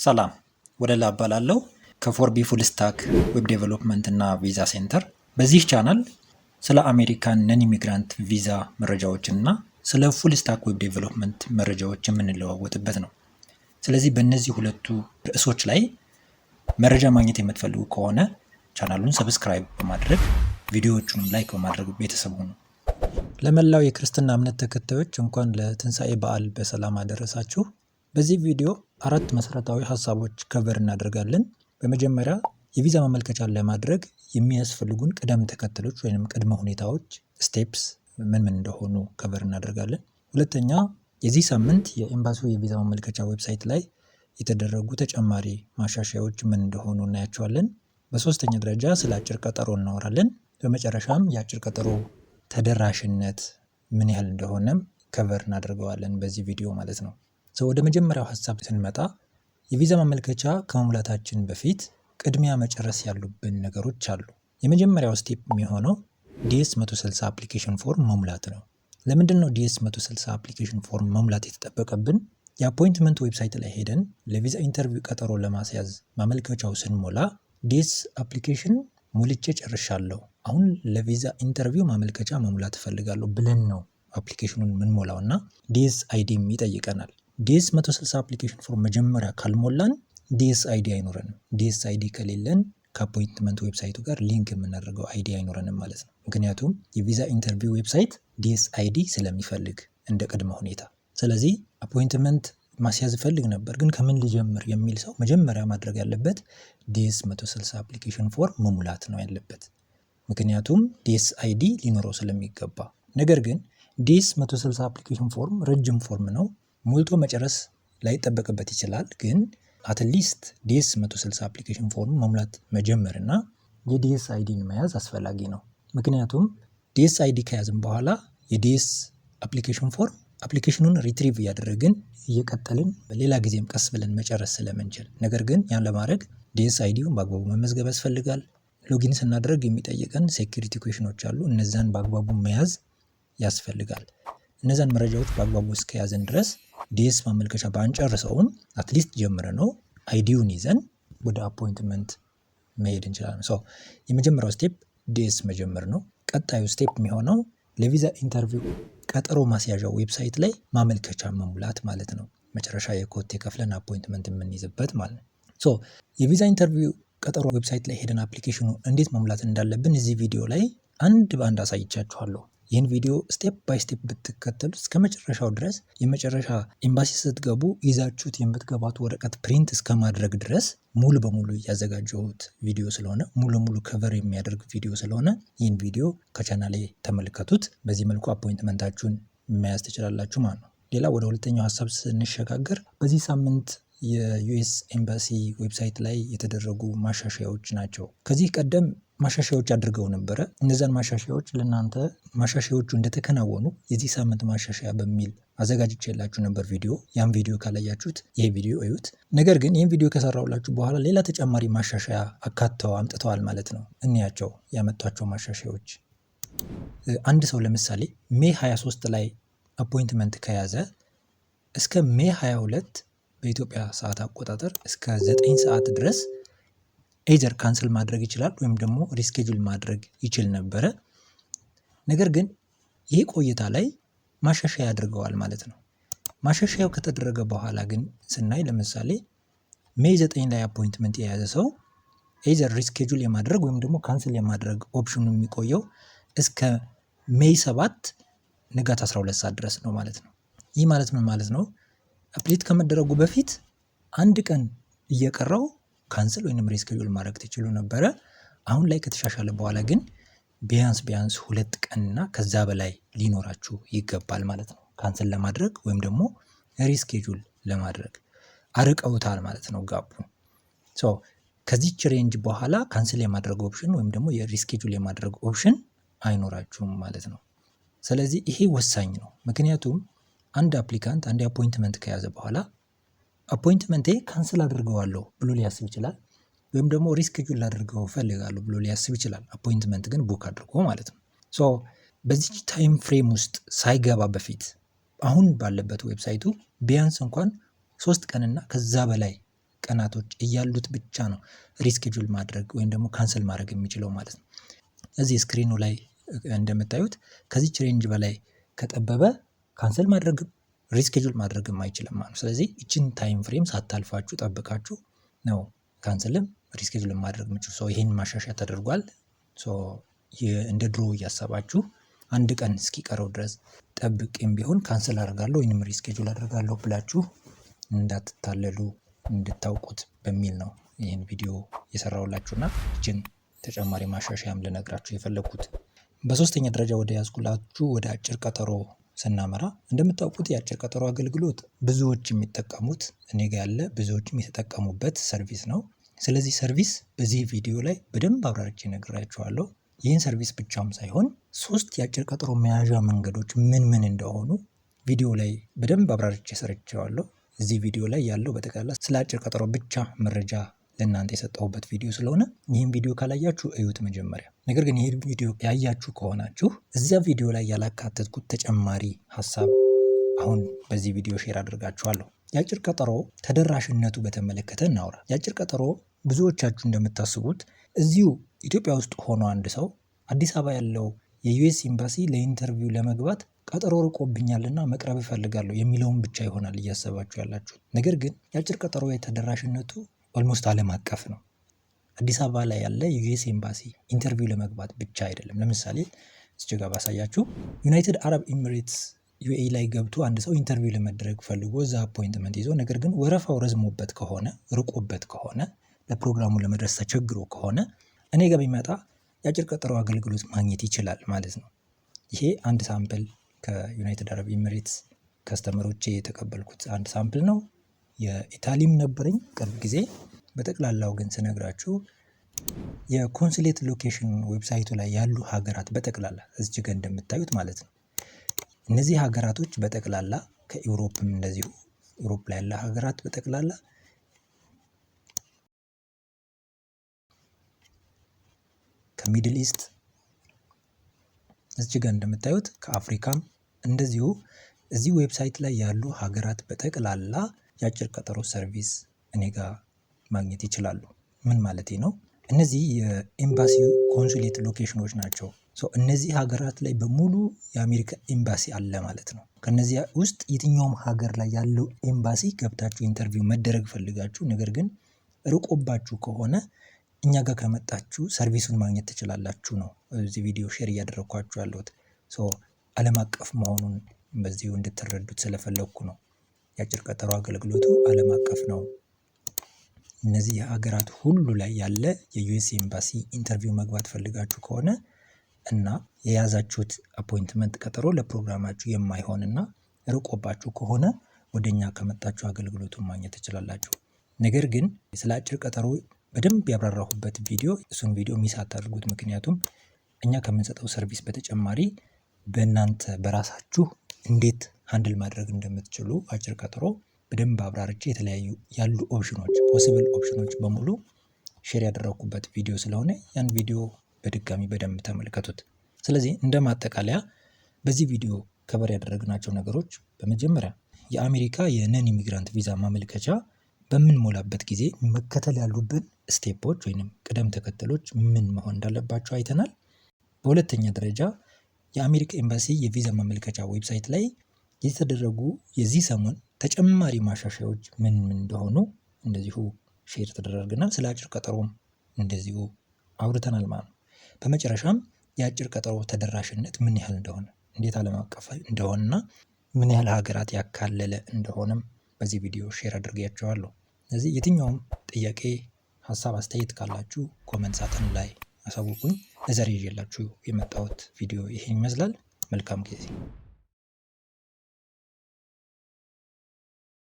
ሰላም ወደላ እባላለሁ ከፎርቢ ፉል ስታክ ዌብ ዴቨሎፕመንት እና ቪዛ ሴንተር። በዚህ ቻናል ስለ አሜሪካን ነን ኢሚግራንት ቪዛ መረጃዎችን እና ስለ ፉል ስታክ ዌብ ዴቨሎፕመንት መረጃዎች የምንለዋወጥበት ነው። ስለዚህ በእነዚህ ሁለቱ ርዕሶች ላይ መረጃ ማግኘት የምትፈልጉ ከሆነ ቻናሉን ሰብስክራይብ በማድረግ ቪዲዮዎቹንም ላይክ በማድረግ ቤተሰብ ሁኑ። ለመላው የክርስትና እምነት ተከታዮች እንኳን ለትንሣኤ በዓል በሰላም አደረሳችሁ። በዚህ ቪዲዮ 4 መሰረታዊ ሀሳቦች ከቨር እናደርጋለን። በመጀመሪያ የቪዛ ማመልከቻን ለማድረግ የሚያስፈልጉን ቅደም ተከተሎች ወይም ቅድመ ሁኔታዎች ስቴፕስ ምን እንደሆኑ ከቨር እናደርጋለን። ሁለተኛ የዚህ ሳምንት የኤምባሲው የቪዛ ማመልከቻ ዌብሳይት ላይ የተደረጉ ተጨማሪ ማሻሻያዎች ምን እንደሆኑ እናያቸዋለን። በሶስተኛ ደረጃ ስለ አጭር ቀጠሮ እናወራለን። በመጨረሻም የአጭር ቀጠሮ ተደራሽነት ምን ያህል እንደሆነም ከቨር እናደርገዋለን በዚህ ቪዲዮ ማለት ነው። ወደ መጀመሪያው ሀሳብ ስንመጣ የቪዛ ማመልከቻ ከመሙላታችን በፊት ቅድሚያ መጨረስ ያሉብን ነገሮች አሉ። የመጀመሪያው ስቴፕ የሚሆነው ዲኤስ 160 አፕሊኬሽን ፎርም መሙላት ነው። ለምንድን ነው ዲኤስ 160 አፕሊኬሽን ፎርም መሙላት የተጠበቀብን? የአፖይንትመንት ዌብሳይት ላይ ሄደን ለቪዛ ኢንተርቪው ቀጠሮ ለማስያዝ ማመልከቻው ስንሞላ ዲኤስ አፕሊኬሽን ሞልቼ ጨርሻለሁ፣ አሁን ለቪዛ ኢንተርቪው ማመልከቻ መሙላት እፈልጋለሁ ብለን ነው አፕሊኬሽኑን ምንሞላው እና ዲኤስ አይዲም ይጠይቀናል። ዲኤስ 160 አፕሊኬሽን ፎርም መጀመሪያ ካልሞላን ዲኤስ አይዲ አይኖረንም። ዲኤስ አይዲ ከሌለን ከአፖይንትመንት ዌብሳይቱ ጋር ሊንክ የምናደርገው አይዲ አይኖረንም ማለት ነው። ምክንያቱም የቪዛ ኢንተርቪው ዌብሳይት ዲኤስ አይዲ ስለሚፈልግ እንደ ቅድመ ሁኔታ። ስለዚህ አፖይንትመንት ማስያዝ ፈልግ ነበር ግን ከምን ልጀምር የሚል ሰው መጀመሪያ ማድረግ ያለበት ዲኤስ 160 አፕሊኬሽን ፎርም መሙላት ነው ያለበት። ምክንያቱም ዲኤስ አይዲ ሊኖረው ስለሚገባ። ነገር ግን ዲኤስ 160 አፕሊኬሽን ፎርም ረጅም ፎርም ነው። ሞልቶ መጨረስ ላይጠበቅበት ይችላል። ግን አትሊስት ዲኤስ 160 አፕሊኬሽን ፎርም መሙላት መጀመር እና የዲኤስ አይዲን መያዝ አስፈላጊ ነው። ምክንያቱም ዲኤስ አይዲ ከያዝን በኋላ የዲኤስ አፕሊኬሽን ፎርም አፕሊኬሽኑን ሪትሪቭ እያደረግን እየቀጠልን ሌላ ጊዜም ቀስ ብለን መጨረስ ስለምንችል፣ ነገር ግን ያን ለማድረግ ዲኤስ አይዲውን በአግባቡ መመዝገብ ያስፈልጋል። ሎጊን ስናደርግ የሚጠይቀን ሴኩሪቲ ኩዌሽኖች አሉ። እነዛን በአግባቡ መያዝ ያስፈልጋል። እነዛን መረጃዎች በአግባቡ እስከያዘን ድረስ ዲኤስ ማመልከቻ ባንጨርሰውም አትሊስት ጀምረ ነው አይዲውን ይዘን ወደ አፖይንትመንት መሄድ እንችላለን። የመጀመሪያው ስቴፕ ዲኤስ መጀመር ነው። ቀጣዩ ስቴፕ የሚሆነው ለቪዛ ኢንተርቪው ቀጠሮ ማስያዣው ዌብሳይት ላይ ማመልከቻ መሙላት ማለት ነው። መጨረሻ የኮቴ ከፍለን አፖይንትመንት የምንይዝበት ማለት ነው። የቪዛ ኢንተርቪው ቀጠሮ ዌብሳይት ላይ ሄደን አፕሊኬሽኑ እንዴት መሙላት እንዳለብን እዚህ ቪዲዮ ላይ አንድ በአንድ አሳይቻችኋለሁ። ይህን ቪዲዮ ስቴፕ ባይ ስቴፕ ብትከተሉ እስከ መጨረሻው ድረስ የመጨረሻ ኤምባሲ ስትገቡ ይዛችሁት የምትገባት ወረቀት ፕሪንት እስከ ማድረግ ድረስ ሙሉ በሙሉ ያዘጋጀሁት ቪዲዮ ስለሆነ ሙሉ ለሙሉ ከቨር የሚያደርግ ቪዲዮ ስለሆነ ይህን ቪዲዮ ከቻናሌ ተመልከቱት። በዚህ መልኩ አፖይንትመንታችሁን መያዝ ትችላላችሁ ማለት ነው። ሌላ ወደ ሁለተኛው ሀሳብ ስንሸጋገር በዚህ ሳምንት የዩኤስ ኤምባሲ ዌብሳይት ላይ የተደረጉ ማሻሻያዎች ናቸው። ከዚህ ቀደም ማሻሻያዎች አድርገው ነበረ። እነዛን ማሻሻያዎች ለእናንተ ማሻሻያዎቹ እንደተከናወኑ የዚህ ሳምንት ማሻሻያ በሚል አዘጋጅቼላችሁ ነበር ቪዲዮ። ያን ቪዲዮ ካላያችሁት ይሄ ቪዲዮ እዩት። ነገር ግን ይህን ቪዲዮ ከሰራሁላችሁ በኋላ ሌላ ተጨማሪ ማሻሻያ አካተው አምጥተዋል ማለት ነው። እንያቸው ያመጧቸው ማሻሻያዎች። አንድ ሰው ለምሳሌ ሜይ 23 ላይ አፖይንትመንት ከያዘ እስከ ሜይ 22 በኢትዮጵያ ሰዓት አቆጣጠር እስከ 9 ሰዓት ድረስ ኤዘር ካንስል ማድረግ ይችላል ወይም ደግሞ ሪስኬጁል ማድረግ ይችል ነበረ። ነገር ግን ይህ ቆይታ ላይ ማሻሻያ አድርገዋል ማለት ነው። ማሻሻያው ከተደረገ በኋላ ግን ስናይ ለምሳሌ ሜይ 9 ላይ አፖይንትመንት የያዘ ሰው ኤዘር ሪስኬጁል የማድረግ ወይም ደግሞ ካንስል የማድረግ ኦፕሽኑ የሚቆየው እስከ ሜይ 7 ንጋት 12 ሰዓት ድረስ ነው ማለት ነው። ይህ ማለት ምን ማለት ነው? አፕዴት ከመደረጉ በፊት አንድ ቀን እየቀረው ካንስል ወይንም ሪስኬጁል ማድረግ ትችሉ ነበረ። አሁን ላይ ከተሻሻለ በኋላ ግን ቢያንስ 2 ቀንና ከዛ በላይ ሊኖራችሁ ይገባል ማለት ነው። ካንስል ለማድረግ ወይም ደግሞ ሪስኬጁል ለማድረግ አርቀውታል ማለት ነው ጋፑን። ከዚች ሬንጅ በኋላ ካንስል የማድረግ ኦፕሽን ወይም ደግሞ የሪስኬጁል የማድረግ ኦፕሽን አይኖራችሁም ማለት ነው። ስለዚህ ይሄ ወሳኝ ነው። ምክንያቱም አንድ አፕሊካንት አንድ አፖይንትመንት ከያዘ በኋላ አፖይንትመንቴ ካንስል አድርገዋለሁ ብሎ ሊያስብ ይችላል። ወይም ደግሞ ሪስኬጁል ላድርገው ፈልጋለሁ ብሎ ሊያስብ ይችላል። አፖይንትመንት ግን ቡክ አድርጎ ማለት ነው። በዚህ ታይም ፍሬም ውስጥ ሳይገባ በፊት አሁን ባለበት ዌብሳይቱ ቢያንስ እንኳን 3 ቀንና ከዛ በላይ ቀናቶች እያሉት ብቻ ነው ሪስኬጁል ማድረግ ወይም ደግሞ ካንሰል ማድረግ የሚችለው ማለት ነው። እዚህ ስክሪኑ ላይ እንደምታዩት ከዚች ሬንጅ በላይ ከጠበበ ካንሰል ማድረግም ሪስኬጁል ማድረግም አይችልም ማለት ነው። ስለዚህ ይችን ታይም ፍሬም ሳታልፋችሁ ጠብቃችሁ ነው ካንሰልም ሪስኬጁል ማድረግ የምችሉ። ሰው ይሄን ማሻሻያ ተደርጓል። እንደ ድሮ እያሰባችሁ አንድ ቀን እስኪቀረው ድረስ ጠብቄም ቢሆን ካንሰል አደርጋለሁ ወይንም ሪስኬጁል አደርጋለሁ ብላችሁ እንዳትታለሉ እንድታውቁት በሚል ነው ይህን ቪዲዮ የሰራሁላችሁና ይችን ተጨማሪ ማሻሻያም ልነግራችሁ የፈለግኩት። በሶስተኛ ደረጃ ወደ ያዝኩላችሁ ወደ አጭር ቀጠሮ ስናመራ እንደምታውቁት የአጭር ቀጠሮ አገልግሎት ብዙዎች የሚጠቀሙት እኔ ጋ ያለ ብዙዎችም የተጠቀሙበት ሰርቪስ ነው። ስለዚህ ሰርቪስ በዚህ ቪዲዮ ላይ በደንብ አብራርቼ እነግራችኋለሁ። ይህን ሰርቪስ ብቻም ሳይሆን 3 የአጭር ቀጠሮ መያዣ መንገዶች ምን ምን እንደሆኑ ቪዲዮ ላይ በደንብ አብራርቼ ሰርቼዋለሁ። እዚህ ቪዲዮ ላይ ያለው በጠቅላላ ስለ አጭር ቀጠሮ ብቻ መረጃ ለእናንተ የሰጠሁበት ቪዲዮ ስለሆነ ይህን ቪዲዮ ካላያችሁ እዩት መጀመሪያ። ነገር ግን ይህን ቪዲዮ ያያችሁ ከሆናችሁ እዚያ ቪዲዮ ላይ ያላካተትኩት ተጨማሪ ሀሳብ አሁን በዚህ ቪዲዮ ሼር አድርጋችኋለሁ። የአጭር ቀጠሮ ተደራሽነቱ በተመለከተ እናውራ። የአጭር ቀጠሮ ብዙዎቻችሁ እንደምታስቡት እዚሁ ኢትዮጵያ ውስጥ ሆኖ አንድ ሰው አዲስ አበባ ያለው የዩኤስ ኤምባሲ ለኢንተርቪው ለመግባት ቀጠሮ ርቆብኛልና መቅረብ እፈልጋለሁ የሚለውን ብቻ ይሆናል እያሰባችሁ ያላችሁ። ነገር ግን የአጭር ቀጠሮ የተደራሽነቱ ኦልሞስት ዓለም አቀፍ ነው። አዲስ አበባ ላይ ያለ የዩኤስ ኤምባሲ ኢንተርቪው ለመግባት ብቻ አይደለም። ለምሳሌ እዚህ ጋር ባሳያችሁ ዩናይትድ አረብ ኤሚሬትስ ዩኤኢ ላይ ገብቶ አንድ ሰው ኢንተርቪው ለመደረግ ፈልጎ እዛ አፖይንትመንት ይዞ ነገር ግን ወረፋው ረዝሞበት ከሆነ ርቆበት ከሆነ ለፕሮግራሙ ለመድረስ ተቸግሮ ከሆነ እኔ ጋር ቢመጣ የአጭር ቀጠሮ አገልግሎት ማግኘት ይችላል ማለት ነው። ይሄ አንድ ሳምፕል ከዩናይትድ አረብ ኤሚሬትስ ከስተመሮቼ የተቀበልኩት አንድ ሳምፕል ነው። የኢታሊም ነበረኝ ቅርብ ጊዜ። በጠቅላላው ግን ስነግራችሁ የኮንሱሌት ሎኬሽን ዌብሳይቱ ላይ ያሉ ሀገራት በጠቅላላ እዚህ ጋር እንደምታዩት ማለት ነው። እነዚህ ሀገራቶች በጠቅላላ ከዩሮፕም እንደዚሁ ዩሮፕ ላይ ያለ ሀገራት በጠቅላላ ከሚድል ኢስት እዚህ ጋር እንደምታዩት ከአፍሪካም እንደዚሁ እዚህ ዌብሳይት ላይ ያሉ ሀገራት በጠቅላላ የአጭር ቀጠሮ ሰርቪስ እኔ ጋር ማግኘት ይችላሉ። ምን ማለቴ ነው? እነዚህ የኤምባሲ ኮንሱሌት ሎኬሽኖች ናቸው። እነዚህ ሀገራት ላይ በሙሉ የአሜሪካ ኤምባሲ አለ ማለት ነው። ከነዚህ ውስጥ የትኛውም ሀገር ላይ ያለው ኤምባሲ ገብታችሁ ኢንተርቪው መደረግ ፈልጋችሁ ነገር ግን ርቆባችሁ ከሆነ እኛ ጋር ከመጣችሁ ሰርቪሱን ማግኘት ትችላላችሁ ነው እዚህ ቪዲዮ ሼር እያደረኳችሁ ያለሁት። ዓለም አቀፍ መሆኑን በዚሁ እንድትረዱት ስለፈለግኩ ነው። የአጭር ቀጠሮ አገልግሎቱ ዓለም አቀፍ ነው። እነዚህ የሀገራት ሁሉ ላይ ያለ የዩኤስ ኤምባሲ ኢንተርቪው መግባት ፈልጋችሁ ከሆነ እና የያዛችሁት አፖይንትመንት ቀጠሮ ለፕሮግራማችሁ የማይሆንና ርቆባችሁ ከሆነ ወደኛ ከመጣችሁ አገልግሎቱን ማግኘት ትችላላችሁ። ነገር ግን ስለ አጭር ቀጠሮ በደንብ ያብራራሁበት ቪዲዮ እሱን ቪዲዮ ሚስ አታድርጉት። ምክንያቱም እኛ ከምንሰጠው ሰርቪስ በተጨማሪ በእናንተ በራሳችሁ እንዴት ሃንድል ማድረግ እንደምትችሉ አጭር ቀጠሮ በደንብ አብራርቼ የተለያዩ ያሉ ኦፕሽኖች ፖሲብል ኦፕሽኖች በሙሉ ሼር ያደረኩበት ቪዲዮ ስለሆነ ያን ቪዲዮ በድጋሚ በደንብ ተመልከቱት። ስለዚህ እንደ ማጠቃለያ በዚህ ቪዲዮ ከበር ያደረግናቸው ነገሮች በመጀመሪያ የአሜሪካ የነን ኢሚግራንት ቪዛ ማመልከቻ በምንሞላበት ጊዜ መከተል ያሉብን ስቴፖች ወይንም ቅደም ተከተሎች ምን መሆን እንዳለባቸው አይተናል። በሁለተኛ ደረጃ የአሜሪካ ኤምባሲ የቪዛ ማመልከቻ ዌብሳይት ላይ የተደረጉ የዚህ ሰሞን ተጨማሪ ማሻሻያዎች ምን ምን እንደሆኑ እንደዚሁ ሼር ተደረገናል። ስለ አጭር ቀጠሮም እንደዚሁ አውርተናል ማለት ነው። በመጨረሻም የአጭር ቀጠሮ ተደራሽነት ምን ያህል እንደሆነ እንዴት ዓለም አቀፍ እንደሆነና ምን ያህል ሀገራት ያካለለ እንደሆነም በዚህ ቪዲዮ ሼር አድርጌያቸዋለሁ። ስለዚህ የትኛውም ጥያቄ፣ ሀሳብ፣ አስተያየት ካላችሁ ኮመንት ሳጥን ላይ አሳውቁኝ። ለዛሬ ይዤላችሁ የመጣሁት ቪዲዮ ይሄን ይመስላል። መልካም ጊዜ